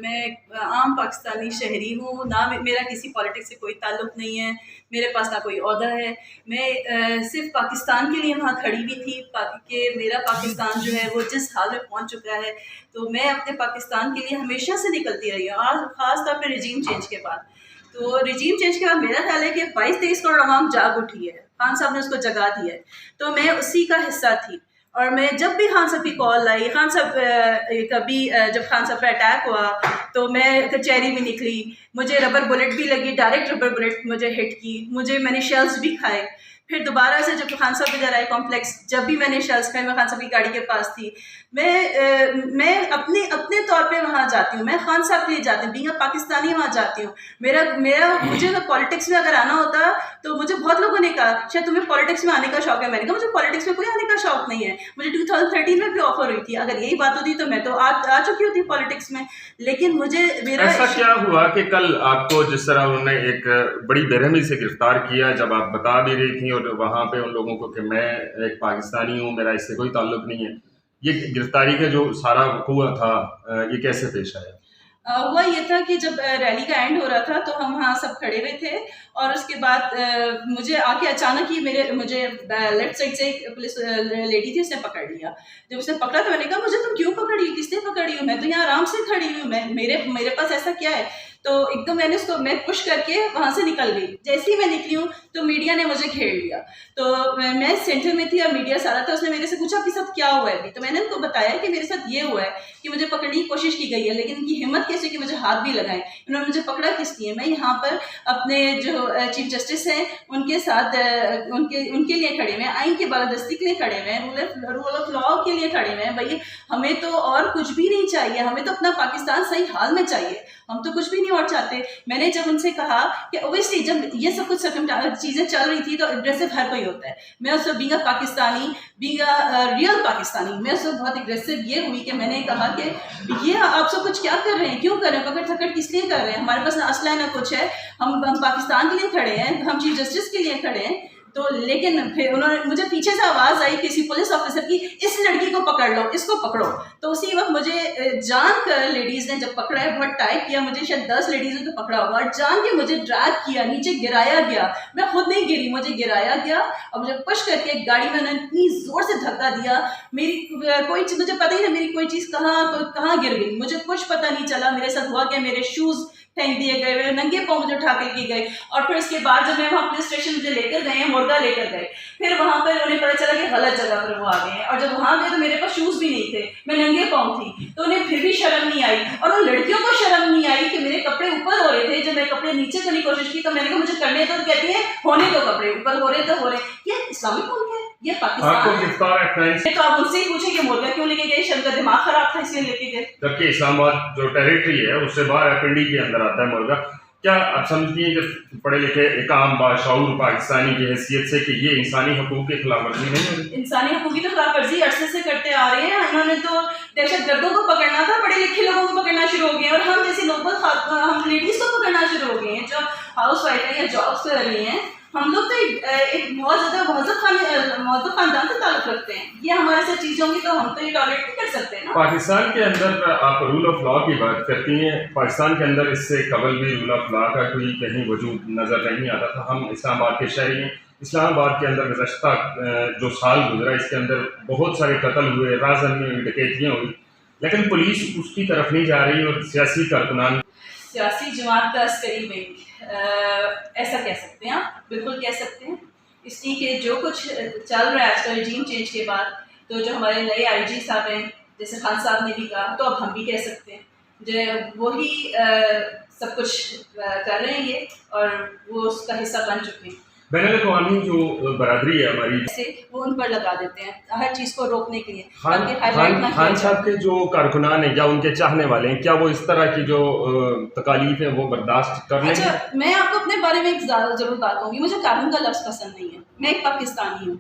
میں عام پاکستانی شہری ہوں، نہ میرا کسی پالیٹکس سے کوئی تعلق نہیں ہے، میرے پاس نہ کوئی عہدہ ہے. میں صرف پاکستان کے لیے وہاں کھڑی بھی تھی کہ میرا پاکستان جو ہے وہ جس حال میں پہنچ چکا ہے، تو میں اپنے پاکستان کے لیے ہمیشہ سے نکلتی رہی ہوں، اور خاص طور پہ رجیم چینج کے بعد. تو رجیم چینج کے بعد میرا خیال ہے کہ 22-23 کروڑ عوام جاگ اٹھی ہے، خان صاحب نے اس کو جگا دیا ہے، تو میں اسی کا حصہ تھی. اور میں جب بھی خان صاحب کی کال آئی، خان صاحب کبھی جب خان صاحب پہ اٹیک ہوا تو میں کچہری میں نکلی، مجھے ربر بلٹ بھی لگی، ڈائریکٹ ربر بلٹ مجھے ہٹ کی، میں نے شیلز بھی کھائے. پھر دوبارہ سے جب خان صاحب ادھر آئے کمپلیکس، جب بھی میں نے شیلز کھائے، میں خان صاحب کی گاڑی کے پاس تھی. میں اپنے طور پہ وہاں جاتی ہوں، میں خان صاحب کے لیے جاتی ہوں، بینگ اے پاکستانی وہاں جاتی ہوں. مجھے پالیٹکس میں اگر آنا ہوتا تو مجھے بہت لوگوں نے کہا شاید تمہیں پالیٹکس میں آنے کا شوق ہے. میں نے کہا مجھے پالیٹکس میں کوئی آنے کا شوق نہیں ہے. مجھے 2013 میں بھی آفر ہوئی تھی، اگر یہی بات ہوتی تو میں تو آ چکی ہوتی پالیٹکس میں. لیکن مجھے ایسا کیا ہوا کہ کل آپ کو جس طرح انہوں نے ایک بڑی بےرحمی سے گرفتار کیا، جب آپ بتا بھی رہی تھیں اور وہاں پہ ان لوگوں کو کہ میں ایک پاکستانی ہوں، میرا اس سے کوئی تعلق نہیں ہے، یہ گرفتاری کا جو سارا وقوع تھا یہ کیسے پیش آیا؟ ہوا یہ تھا کہ جب ریلی کا اینڈ ہو رہا تھا تو ہم وہاں سب کھڑے ہوئے تھے، اور اس کے بعد مجھے آ کے اچانک ہی مجھے لیفٹ سائڈ سے ایک پولیس لیڈی تھی، اس نے پکڑ لیا. جب اس نے پکڑا تو میں نے کہا مجھے تم کیوں پکڑی ہو، کس نے پکڑی ہو، میں تو یہاں آرام سے کھڑی ہوں، میرے پاس ایسا کیا ہے. تو ایک دم میں پش کر کے وہاں سے نکل گئی. جیسے ہی میں نکلی ہوں تو میڈیا نے مجھے گھیر لیا. تو میں سینٹر میں تھی اور میڈیا سارا تھا. اس نے میرے سے پوچھا آپ کے ساتھ کیا ہوا ہے ابھی، تو میں نے ان کو بتایا کہ میرے ساتھ یہ ہوا ہے کہ مجھے پکڑنے کی کوشش کی گئی ہے، لیکن ان کی ہمت کیسے کہ مجھے ہاتھ بھی لگائیں. انہوں نے مجھے پکڑا کس لیے؟ میں یہاں پر اپنے جو چیف جسٹس ہیں ان کے ساتھ ان کے لیے کھڑے ہوئے ہیں، آئین کی بالادستی کے لیے کھڑے ہوئے ہیں، رول آف لا کے لیے کھڑے ہوئے ہیں. بھائی ہمیں تو اور کچھ بھی نہیں چاہیے، ہمیں تو اپنا پاکستان صحیح حال میں چاہیے، ہم تو کچھ بھی نہیں اور چاہتے. میں نے جب ان سے کہا کہ اوبیسلی جب یہ سب کچھ چیزیں چل رہی تھی تو اگریسو ہر کوئی ہوتا ہے. میں اس وقت being a Pakistani, being a real Pakistani, میں اس وقت بہت اگریسو یہ ہوئی کہ میں نے کہا کہ یہ آپ سب کچھ کیا کر رہے ہیں، کیوں کر رہے ہیں، پکڑ تھکڑ کس لیے کر رہے ہیں، ہمارے پاس نہ اسلحہ نہ کچھ ہے، ہم پاکستان کے لیے کھڑے ہیں، ہم چیف جسٹس کے لیے کھڑے ہیں. تو لیکن پھر انہوں نے مجھے پیچھے سے آواز آئی کسی پولیس آفیسر کی، اس لڑکی کو پکڑ لو، اس کو پکڑو. تو اسی وقت مجھے جان کر لیڈیز نے جب پکڑا ہے، بہت ٹائپ کیا، مجھے شاید 10 لیڈیز نے تو پکڑا ہوگا، اور جان کے مجھے ڈریگ کیا، نیچے گرایا گیا. میں خود نہیں گری، مجھے گرایا گیا اور مجھے پش کر کے گاڑی میں انہوں نے اتنی زور سے دھکا دیا. کوئی چیز مجھے پتہ ہی نہیں، میری کوئی چیز کہاں گر گئی، مجھے کچھ پتہ نہیں چلا. میرے ساتھ ہوا کہ میرے شوز پھینک دیے گئے، ننگے پاؤں مجھے اٹھا کے گئے. اور پھر اس کے بعد جب میں وہاں پولیس اسٹیشن مجھے لے کر گئے، مرغا لے کر گئے، پھر وہاں پر انہیں پتہ چلا کہ غلط جگہ پر وہ آ گئے ہیں. اور جب وہاں گئے تو میرے پاس شوز بھی نہیں تھے، میں ننگے پاؤں تھی. تو انہیں پھر بھی شرم نہیں آئی، اور ان لڑکیوں کو شرم نہیں آئی کہ میرے کپڑے اوپر ہو رہے تھے. جب میں کپڑے نیچے کرنے کی کوشش کی تو میں نے کہا مجھے کرنے تو کہتی ہیں ہونے تو کپڑے اوپر ہو رہے تو ہو رہے. یہ اسلامک ملک ہے، یہ پاکستان. تو آپ ان سے ہی پوچھیں کہ مرغا کیوں لے کے گئے، شاید کا دماغ خراب تھا اس لیے لے کے گئے. جبکہ اسلام آباد جو ٹیریٹری ہے اس سے باہر ہے، پنڈی کے اندر آتا ہے مرغا. کیا آپ سمجھتی ہیں کہ پڑھے لکھے ایک عام باشعور پاکستانی کی حیثیت سے کہ یہ انسانی حقوق کی خلاف ورزی نہیں ہے؟ انسانی حقوق کی تو خلاف ورزی عرصے سے کرتے آ رہے ہیں. انہوں نے تو دہشت گردوں کو پکڑنا تھا، پڑھے لکھے لوگوں کو پکڑنا شروع ہو گئے ہیں، اور ہم جیسی نوبل ہم لیڈیز کو پکڑنا شروع ہو گئے ہیں جو ہاؤس وائف ہیں یا جابس کر رہی ہیں. ہم لوگ تو ایک بہت زیادہ مہذب خاندان سے تعلق رکھتے ہیں. یہ ہمارے ساتھ چیزیں ہوں گی تو ہم تو یہ ٹالریٹ نہیں کر سکتے نا. پاکستان کے اندر آپ رول آف لا کی بات کرتی ہیں، پاکستان کے اندر اس سے قبل بھی رول آف لا کا کوئی کہیں وجود نظر نہیں آتا تھا. ہم اسلام آباد کے شہری ہیں، اسلام آباد کے اندر گزشتہ جو سال گزرا اس کے اندر بہت سارے قتل ہوئے، راز میں ڈکیتیاں ہوئی، لیکن پولیس اس کی طرف نہیں جا رہی، اور سیاسی کارکنان سیاسی جماعت کا عسکری ونگ، ایسا کہہ سکتے ہیں آپ، بالکل کہہ سکتے ہیں. اس لیے کہ جو کچھ چل رہا ہے آج کل رجیم چینج کے بعد، تو جو ہمارے نئے آئی جی صاحب ہیں، جیسے خان صاحب نے بھی کہا، تو اب ہم بھی کہہ سکتے ہیں، جو وہی سب کچھ کر رہے ہیں یہ، اور وہ اس کا حصہ بن چکے ہیں. بین الاقوامی جو برادری ہے ہماری، وہ ان پر لگا دیتے ہیں ہر چیز کو روکنے کے لیے. خان صاحب کے جو کارکنان ہیں یا ان کے چاہنے والے ہیں، کیا وہ اس طرح کی جو تکالیف ہیں وہ برداشت کر لیں گے؟ اچھا، میں آپ کو اپنے بارے میں ایک ضرور بات کہوں گی. مجھے کارکن کا لفظ پسند نہیں ہے. میں ایک پاکستانی ہوں،